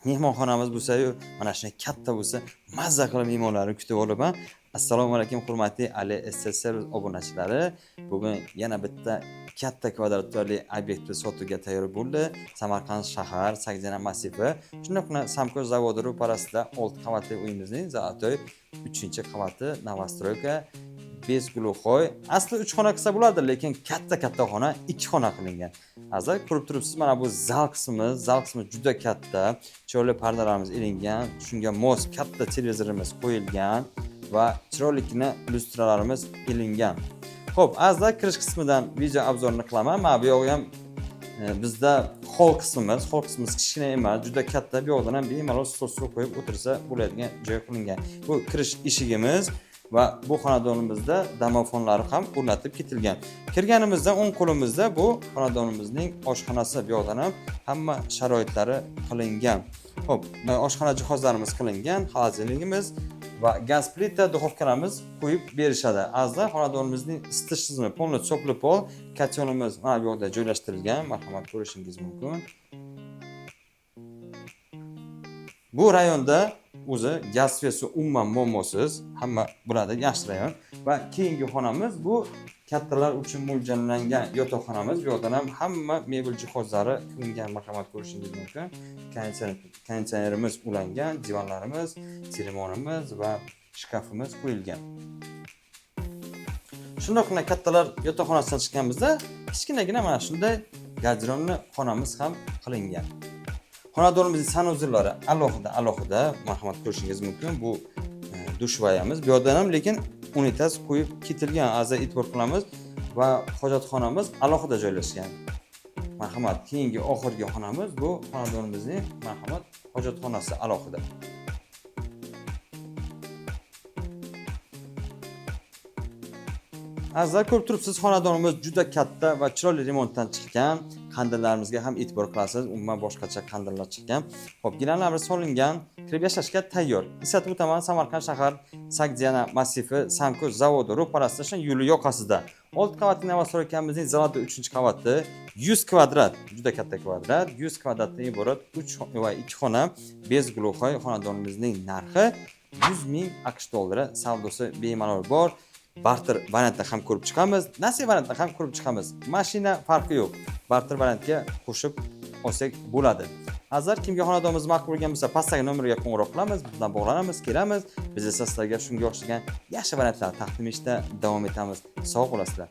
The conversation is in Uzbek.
mehmonxonamiz bo'lsa-yu, mana shunday katta bo'lsa, mazza qilib mehmonlarni kutib olaman. Assalomu alaykum hurmatli Ali SSR obunachilari. Bugun yana bitta katta kvadratli obyektni sotuvga tayyor bo'ldi. Samarqand shahar Sagzana massivi. Shunday Samko zavodi ro'parasida 6 qavatli uyimizning Zolotoy 3-qavati Novostroyka Bezguluxoy. Asli 3 xona qilsa bo'ladi, lekin katta xona 2 xona qilingan. Hozir ko'rib turibsiz, mana bu zal qismi juda katta. Chiroyli pardalarimiz ilingan, shunga mos katta televizorimiz qo'yilgan va chiroylikina lyustralarimiz ilingan. Xo'p, azda kirish qismidan video obzorini qilaman. Mana bu yo'q ham bizda hol qismimiz kichkina emas, juda katta. Bu yoqdan ham bemalol stol qo'yib o'tirsa bo'ladigan joy qilingan. Bu kirish eshigimiz va bu xonadonimizda domofonlari ham o'rnatib ketilgan. Kirganimizda o'ng qo'limizda bu xonadonimizning oshxonasi. Bu yoqdan ham hamma sharoitlari qilingan. Xo'p, oshxona jihozlarimiz qilingan, xolodilnigimiz va gaz plita, duxovkalarimiz qo'yib berishadi. Azda xonadonimizning isitish tizimi polni cho'pli pol, katyonimiz mana bu yoqda joylashtirilgan. Marhamat, ko'rishingiz mumkin. Bu rayonda o'zi gaz svesi umuman muammosiz, hamma biladi, yaxshi rayon. Va keyingi xonamiz bu kattalar uchun mo'ljallangan yotoqxonamiz. Bu yerda ham hamma mebel jihozlari qilingan, marhamat, ko'rishingiz mumkin. Konditsionerimiz ulangan, divanlarimiz, telefonimiz va shkafimiz qo'yilgan. Shundoqgina kattalar yotoqxonasidan chiqqanimizda kichkinagina mana shunday garderobli xonamiz ham qilingan. Xonadonimizning sanuzillari alohida, marhamat, ko'rishingiz mumkin. Bu dushvayamiz. Bu yerda ham lekin unitaz qo'yib ketilgan, azza e'tibor qilamiz va hojatxonamiz alohida joylashgan. Marhamat, keyingi oxirgi xonamiz bu xonadonimizning marhamat hojatxonasi alohida. Azza ko'rib turibsiz, xonadonimiz juda katta va chiroyli remontdan chiqqan. Qandillarimizga ham e'tibor qilasiz. Umuman boshqacha qandillar chiqqan. Xo'p, gilamlarimiz solingan, kirib yashashga tayyor. Eslatib o'taman, Samarqand shahar Sagzana massivi Samko zavodi ro'parasida, shu yo'li yoqasida. 6 qavatli Novostroykamizning Zolotoy 3-qavati 100 kvadrat, juda katta kvadrat, 100 kvadratdan iborat 3 va 2 xona Bezguluxoy xonadonimizning narxi 100 ming AQSh dollari, savdosi bemalol bor. Barter variantda ham ko'rib chiqamiz, nasiya variantda ham ko'rib chiqamiz. Mashina farqi yo'q. Barter variantga qo'shib olsak bo'ladi. Azar kimga xonadonimiz ma'qul bo'lgan bo'lsa, pastdagi nomerga qo'ng'iroq qilamiz, bizdan bog'lanamiz, kelamiz. Biz esa sizlarga shunga o'xshagan yaxshi variantlar taqdim etishda davom etamiz. Sog' bo'lasizlar.